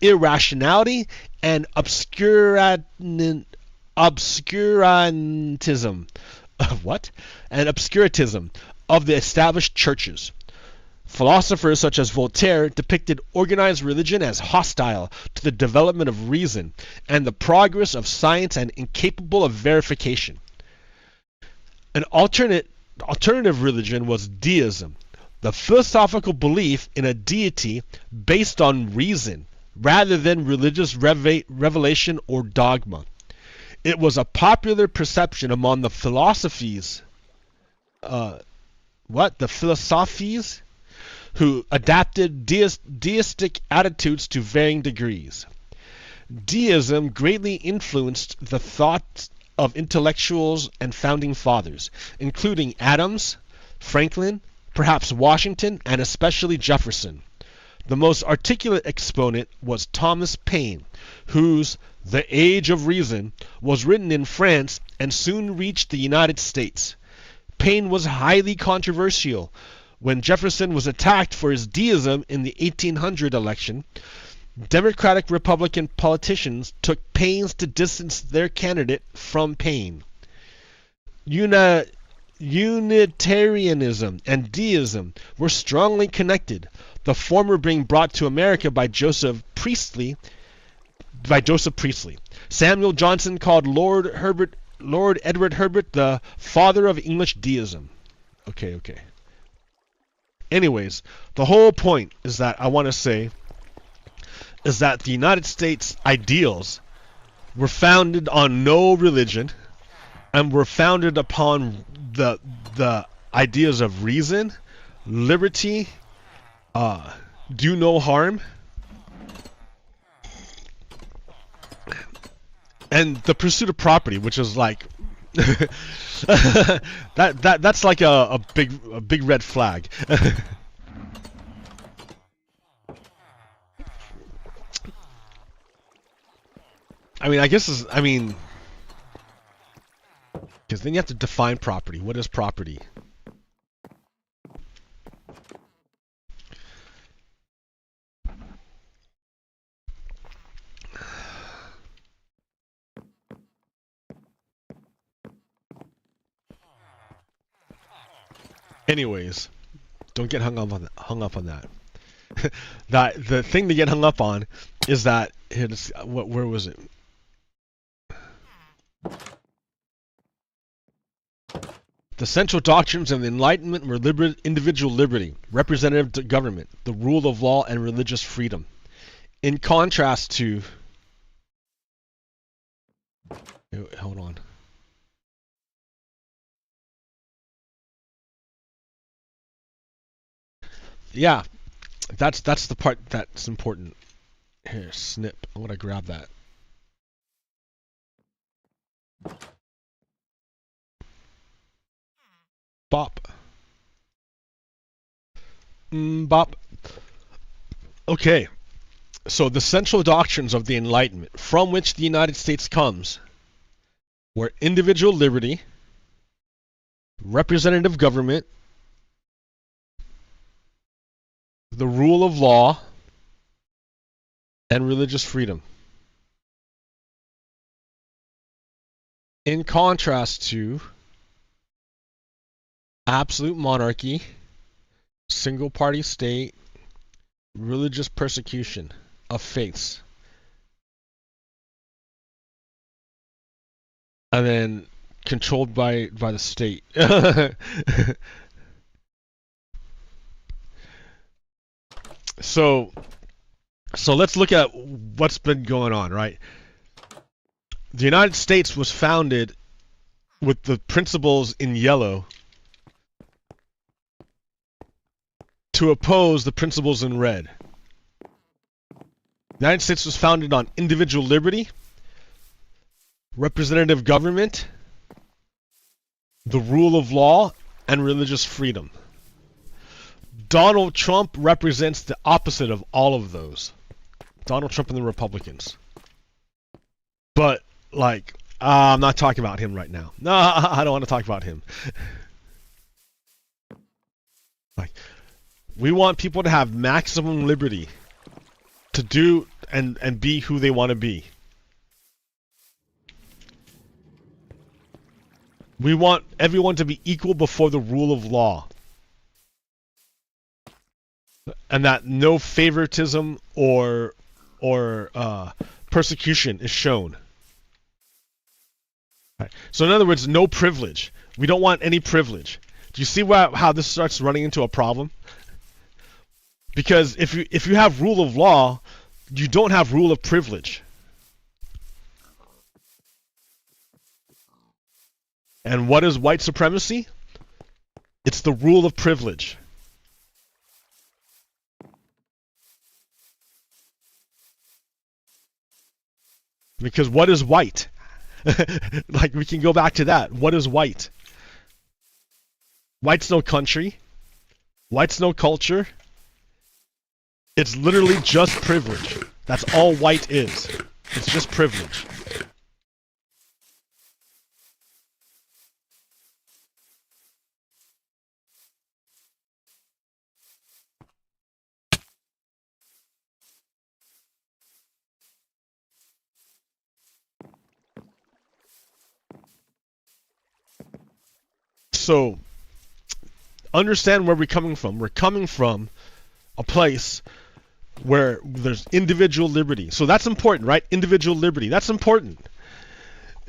irrationality, and obscurantism of the established churches. Philosophers such as Voltaire depicted organized religion as hostile to the development of reason and the progress of science and incapable of verification. An alternative religion was deism, the philosophical belief in a deity based on reason rather than religious revelation or dogma. It was a popular perception among the philosophies who adapted deistic attitudes to varying degrees. Deism greatly influenced the thoughts of intellectuals and founding fathers, including Adams, Franklin, perhaps Washington, and especially Jefferson. The most articulate exponent was Thomas Paine, whose The Age of Reason was written in France and soon reached the United States. Paine was highly controversial. When Jefferson was attacked for his deism in the 1800 election, Democratic-Republican politicians took pains to distance their candidate from Paine. Unitarianism and deism were strongly connected, the former being brought to America by Joseph Priestley. Samuel Johnson called Lord Edward Herbert the father of English deism. Okay. Anyways, the whole point is that I want to say is that the United States ideals were founded on no religion and were founded upon the ideas of reason, liberty, do no harm, and the pursuit of property, which is like that's like a big red flag. I mean, because then you have to define property. What is property? Anyways, don't get hung up on that. That the thing to get hung up on is that where was it? The central doctrines of the Enlightenment were individual liberty, representative government, the rule of law, and religious freedom. In contrast to, hold on. Yeah, that's the part that's important. Here, snip. I'm gonna grab that. Bop. Bop. Okay. So the central doctrines of the Enlightenment, from which the United States comes, were individual liberty, representative government, the rule of law, and religious freedom. In contrast to absolute monarchy, single party state, religious persecution of faiths, and then controlled by the state. So let's look at what's been going on, right? The United States was founded with the principles in yellow to oppose the principles in red. The United States was founded on individual liberty, representative government, the rule of law, and religious freedom. Donald Trump represents the opposite of all of those. Donald Trump and the Republicans. But, like, I'm not talking about him right now. No, I don't want to talk about him. Like, we want people to have maximum liberty to do and be who they want to be. We want everyone to be equal before the rule of law. And that no favoritism or persecution is shown. Right. So in other words, no privilege. We don't want any privilege. Do you see how this starts running into a problem? Because if you have rule of law, you don't have rule of privilege. And what is white supremacy? It's the rule of privilege. Because what is white? Like, we can go back to that. What is white? White's no country. White's no culture. It's literally just privilege. That's all white is. It's just privilege. So understand where we're coming from. We're coming from a place where there's individual liberty. So that's important, right? Individual liberty. That's important.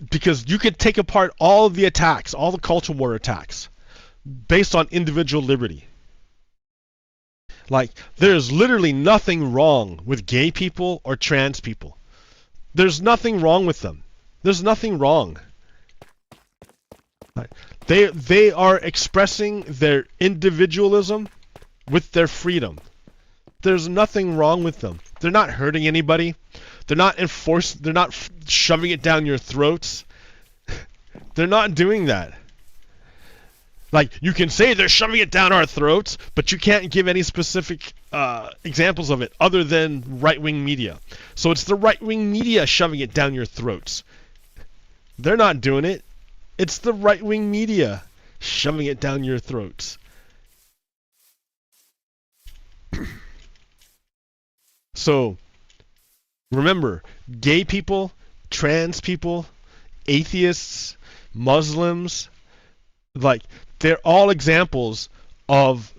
Because you could take apart all of the attacks, all the culture war attacks, based on individual liberty. Like, there's literally nothing wrong with gay people or trans people. There's nothing wrong with them. There's nothing wrong. They are expressing their individualism with their freedom. There's nothing wrong with them. They're not hurting anybody. They're not enforced. They're not shoving it down your throats. They're not doing that. Like, you can say they're shoving it down our throats, but you can't give any specific examples of it other than right-wing media. So it's the right-wing media shoving it down your throats. They're not doing it. It's the right-wing media shoving it down your throats. So, remember, gay people, trans people, atheists, Muslims, like, they're all examples of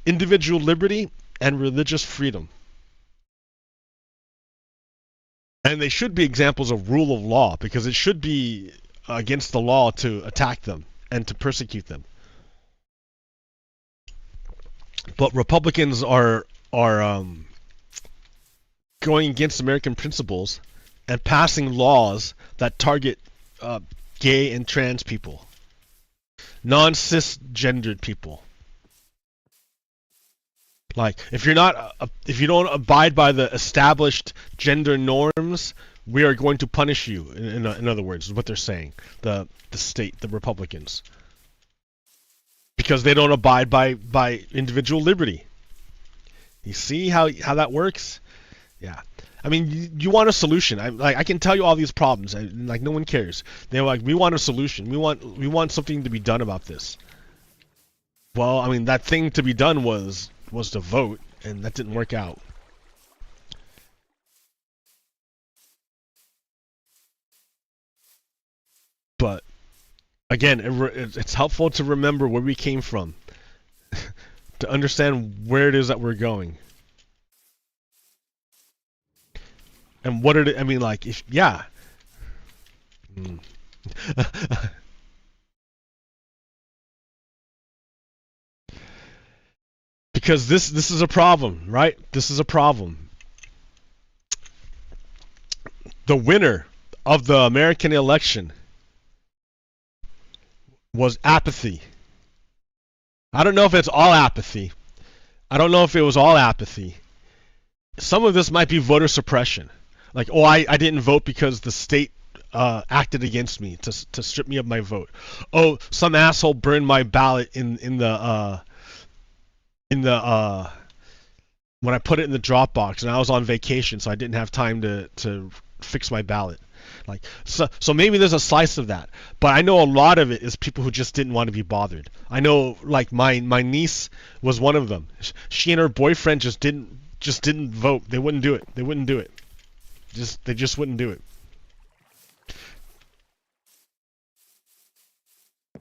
individual liberty and religious freedom. And they should be examples of rule of law, because it should be against the law to attack them and to persecute them. But Republicans are going against American principles and passing laws that target gay and trans people, non-cisgendered people. Like, if you don't abide by the established gender norms, we are going to punish you. In other words, is what they're saying. The state, the Republicans, because they don't abide by individual liberty. You see how that works? Yeah. I mean, you want a solution. I can tell you all these problems, and like, no one cares. They're like, we want a solution. We want something to be done about this. Well, I mean, that thing to be done was to vote, and that didn't work out. But again, it's helpful to remember where we came from, to understand where it is that we're going. And what I mean, like, if, yeah. Because this is a problem, right? This is a problem. The winner of the American election was apathy. I don't know if it's all apathy. I don't know if it was all apathy. Some of this might be voter suppression. Like, oh, I didn't vote because the state acted against me to strip me of my vote. Oh, some asshole burned my ballot in the when I put it in the Dropbox, and I was on vacation, so I didn't have time to fix my ballot. Like, so maybe there's a slice of that, but I know a lot of it is people who just didn't want to be bothered. I know, like, my niece was one of them. She and her boyfriend just didn't vote. They wouldn't do it. They wouldn't do it. They just wouldn't do it.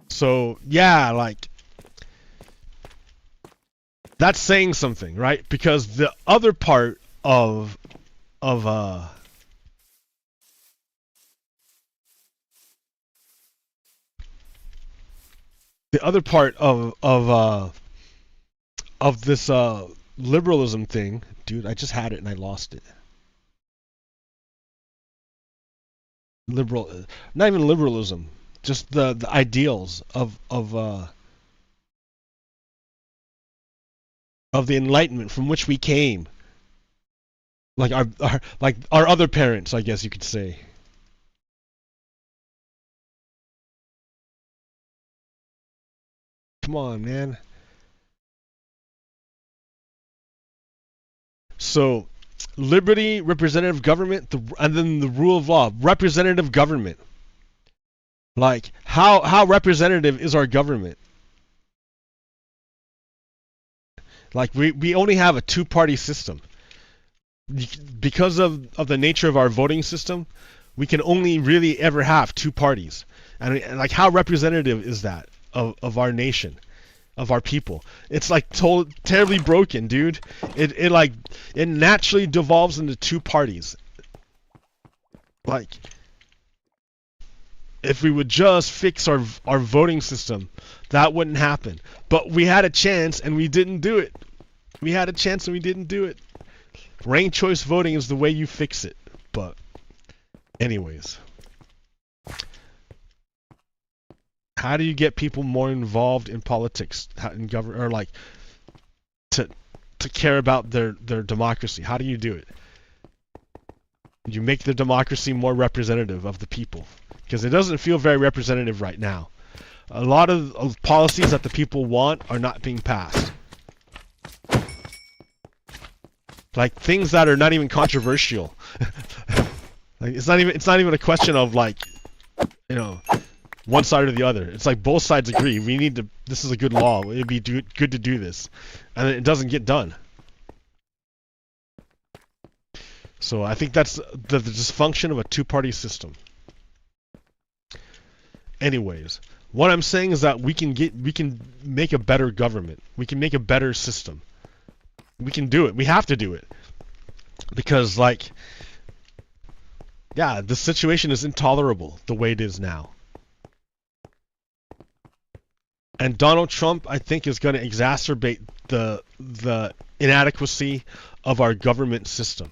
So yeah, like, that's saying something, right? Because the other part of this liberalism thing, dude, I just had it and I lost it. Not even liberalism, just the ideals of the Enlightenment from which we came, like our other parents, I guess you could say. Come on, man. So, liberty, representative government, and then the rule of law. Representative government. Like, how representative is our government? Like, we only have a two-party system. Because of the nature of our voting system, we can only really ever have two parties. And like, how representative is that? of our nation, of our people. It's like terribly broken, dude. It naturally devolves into two parties. Like, if we would just fix our voting system, that wouldn't happen. But we had a chance and we didn't do it. We had a chance and we didn't do it. Ranked choice voting is the way you fix it. But anyways, how do you get people more involved in politics, in government, or like to care about their democracy? How do you do it? You make the democracy more representative of the people, because it doesn't feel very representative right now. A lot of policies that the people want are not being passed. Like things that are not even controversial. Like it's not even a question of like, you know, one side or the other. It's like both sides agree. This is a good law. It'd be good to do this, and it doesn't get done. So I think that's the dysfunction of a two-party system. Anyways, what I'm saying is that we can make a better government. We can make a better system. We can do it. We have to do it. Because like, yeah, the situation is intolerable the way it is now. And Donald Trump, I think, is going to exacerbate the inadequacy of our government system.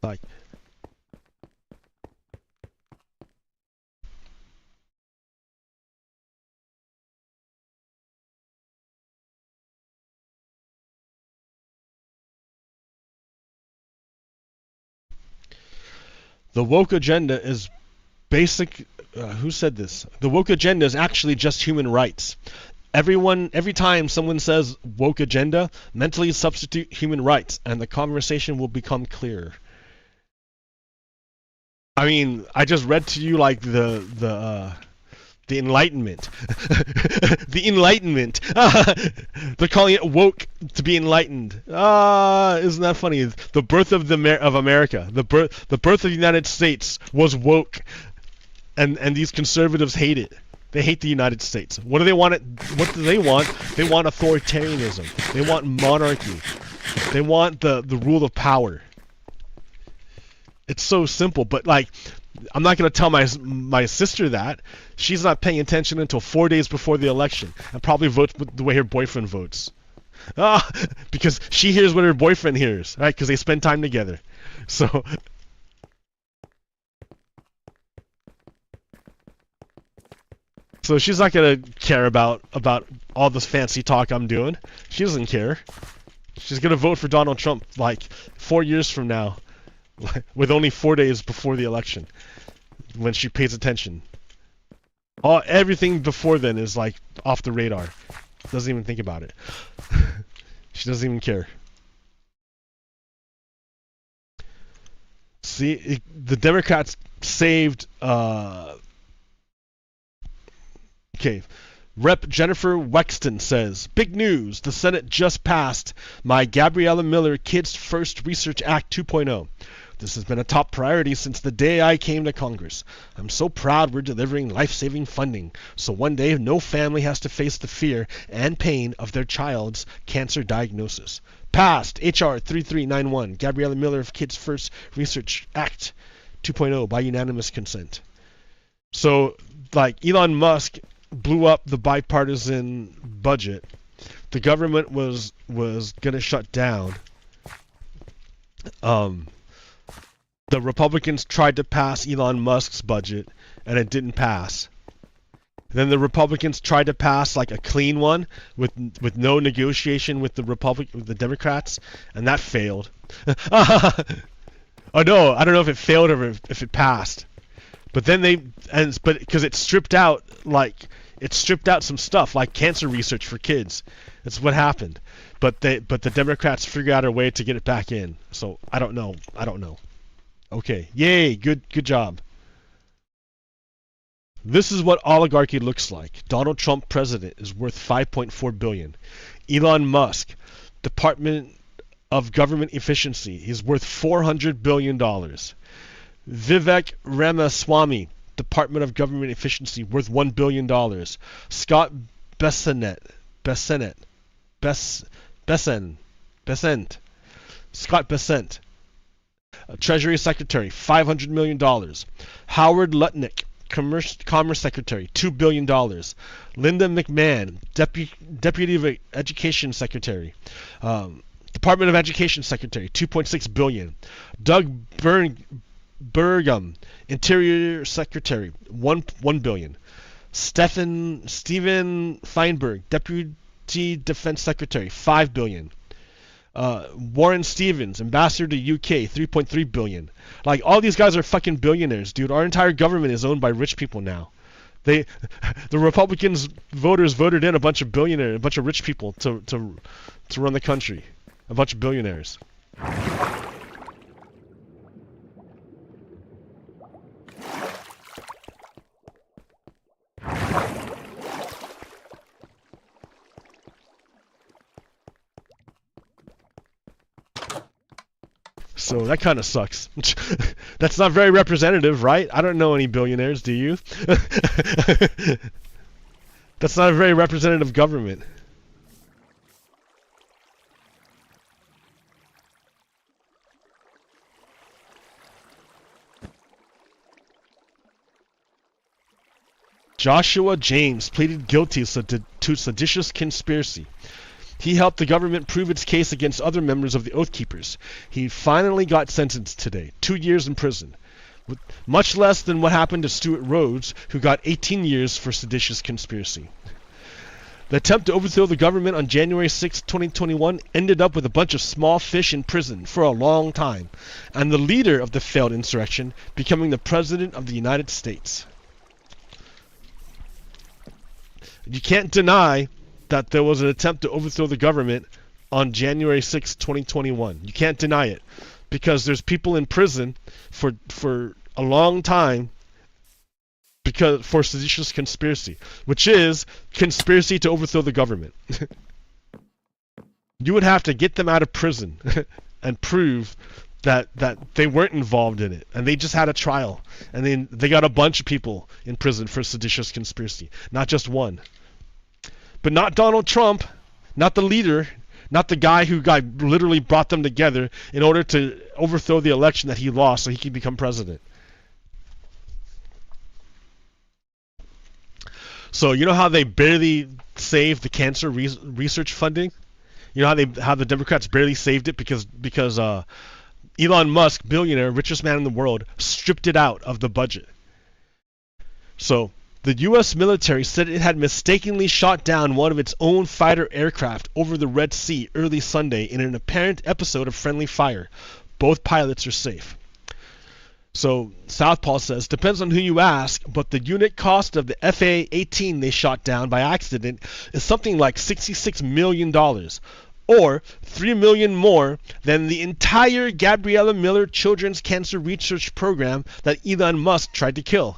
Like, the woke agenda is basic. Who said this? The woke agenda is actually just human rights. Every time someone says woke agenda, mentally substitute human rights, and the conversation will become clearer. I mean, I just read to you like the Enlightenment. The Enlightenment. They're calling it woke to be enlightened. Isn't that funny? The birth of America, the birth of the United States was woke, and these conservatives hate it. They hate the United States. What do they want? What do they want? They want authoritarianism. They want monarchy. They want the rule of power. It's so simple, but like, I'm not going to tell my sister that. She's not paying attention until 4 days before the election, and probably votes the way her boyfriend votes. Because she hears what her boyfriend hears, right? Because they spend time together. So she's not going to care about all this fancy talk I'm doing. She doesn't care. She's going to vote for Donald Trump like 4 years from now, with only 4 days before the election, when she pays attention. Everything before then is like off the radar. Doesn't even think about it. She doesn't even care. See, the Democrats saved. Okay. Rep. Jennifer Wexton says, "Big news! The Senate just passed my Gabriella Miller Kids First Research Act 2.0. This has been a top priority since the day I came to Congress. I'm so proud we're delivering life-saving funding, so one day no family has to face the fear and pain of their child's cancer diagnosis. Passed H.R. 3391, Gabriella Miller Kids First Research Act 2.0 by unanimous consent." So, like, Elon Musk blew up the bipartisan budget. The government was gonna shut down. The Republicans tried to pass Elon Musk's budget, and it didn't pass. Then the Republicans tried to pass like a clean one with no negotiation with the Democrats, and that failed. Oh no, I don't know if it failed or if it passed. But then but because it stripped out some stuff like cancer research for kids. That's what happened. But the Democrats figured out a way to get it back in. So I don't know. Okay, yay, good job. This is what oligarchy looks like. Donald Trump president is worth $5.4 billion. Elon Musk, Department of Government Efficiency. He's worth $400 billion. Vivek Ramaswamy, Department of Government Efficiency, worth $1 billion. Scott Bessent, Scott Bessent, Treasury Secretary, $500 million. Howard Lutnick, Commerce Secretary, $2 billion. Linda McMahon, Deputy Education Secretary, Department of Education Secretary, $2.6 billion. Doug Burgum, Interior Secretary, $1 billion. Stephen Feinberg, Deputy Defense Secretary, $5 billion. Warren Stevens, Ambassador to UK, $3.3 billion. Like, all these guys are fucking billionaires, dude. Our entire government is owned by rich people now. The Republicans voters voted in a bunch of billionaires, a bunch of rich people to run the country. A bunch of billionaires. So that kind of sucks. That's not very representative, right? I don't know any billionaires, do you? That's not a very representative government. Joshua James pleaded guilty to seditious conspiracy. He helped the government prove its case against other members of the Oath Keepers. He finally got sentenced today, 2 years in prison. Much less than what happened to Stuart Rhodes, who got 18 years for seditious conspiracy. The attempt to overthrow the government on January 6, 2021 ended up with a bunch of small fish in prison for a long time, and the leader of the failed insurrection becoming the President of the United States. You can't deny that there was an attempt to overthrow the government on January 6, 2021. You can't deny it, because there's people in prison for a long time for seditious conspiracy, which is conspiracy to overthrow the government. You would have to get them out of prison and prove that they weren't involved in it, and they just had a trial, and then they got a bunch of people in prison for seditious conspiracy, not just one. But not Donald Trump, not the leader, not the guy who literally brought them together in order to overthrow the election that he lost so he could become president. So you know how they barely saved the cancer research funding? You know how the Democrats barely saved it because Elon Musk, billionaire, richest man in the world, stripped it out of the budget. So the U.S. military said it had mistakenly shot down one of its own fighter aircraft over the Red Sea early Sunday in an apparent episode of friendly fire. Both pilots are safe. So Southpaw says, depends on who you ask, but the unit cost of the FA-18 they shot down by accident is something like $66 million, or $3 million more than the entire Gabriella Miller Children's Cancer Research Program that Elon Musk tried to kill.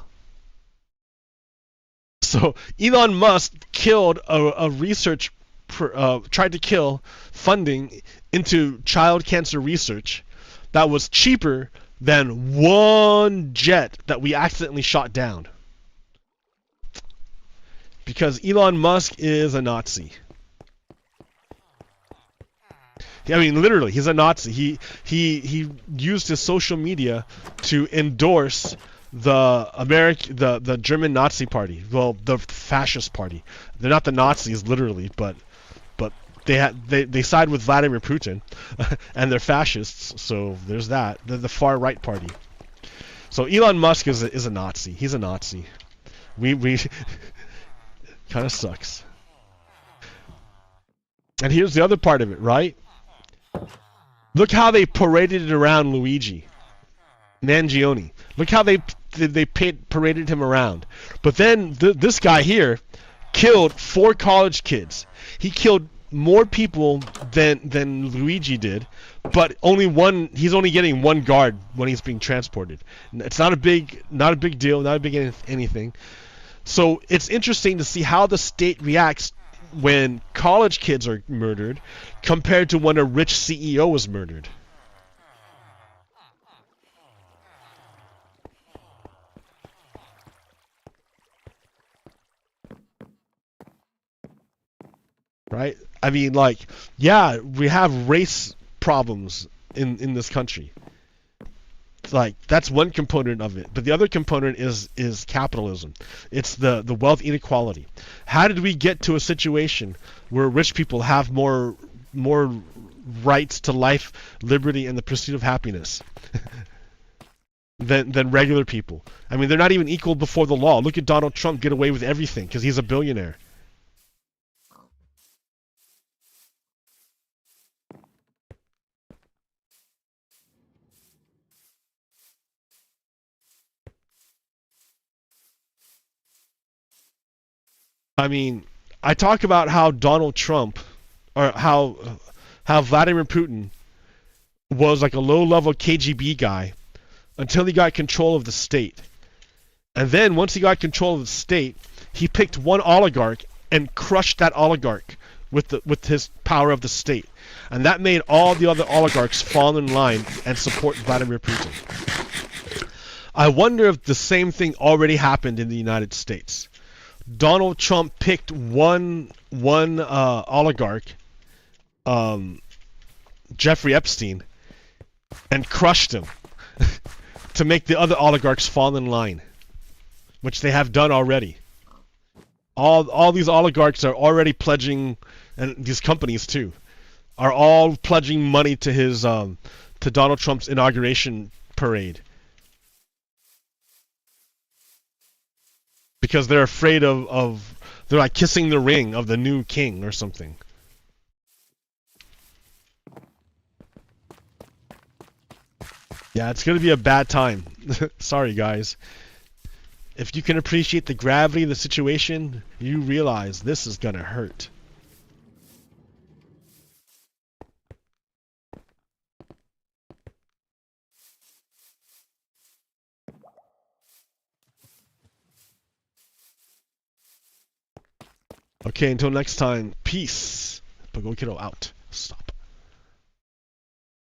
So Elon Musk killed a research, tried to kill funding into child cancer research that was cheaper than one jet that we accidentally shot down. Because Elon Musk is a Nazi. I mean, literally, he's a Nazi. He used his social media to endorse the German Nazi party, well, the fascist party. They're not the Nazis literally, but they side with Vladimir Putin, and they're fascists. So there's that. They're the far right party. So Elon Musk is a Nazi. He's a Nazi. We kind of sucks. And here's the other part of it, right? Look how they paraded it around Luigi Mangione. Look how they paraded him around. But then this guy here killed 4 college kids. He killed more people than Luigi did, but he's only getting 1 guard when he's being transported. It's not a big deal, not a big anything. So it's interesting to see how the state reacts when college kids are murdered compared to when a rich CEO is murdered. Right? I mean, like, yeah, we have race problems in this country. Like, that's one component of it, but the other component is capitalism. It's the wealth inequality. How did we get to a situation where rich people have more rights to life, liberty, and the pursuit of happiness than regular people? I mean, they're not even equal before the law. Look at Donald Trump get away with everything because he's a billionaire. I mean, I talk about how Donald Trump, or how Vladimir Putin was like a low-level KGB guy until he got control of the state. And then once he got control of the state, he picked one oligarch and crushed that oligarch with his power of the state. And that made all the other oligarchs fall in line and support Vladimir Putin. I wonder if the same thing already happened in the United States. Donald Trump picked one oligarch, Jeffrey Epstein, and crushed him to make the other oligarchs fall in line, which they have done already. All these oligarchs are already pledging, and these companies too, are all pledging money to his to Donald Trump's inauguration parade. Because they're afraid of they're like kissing the ring of the new king or something. Yeah, it's gonna be a bad time. Sorry, guys. If you can appreciate the gravity of the situation, you realize this is gonna hurt. Okay, until next time, peace. But go kiddo out. Stop.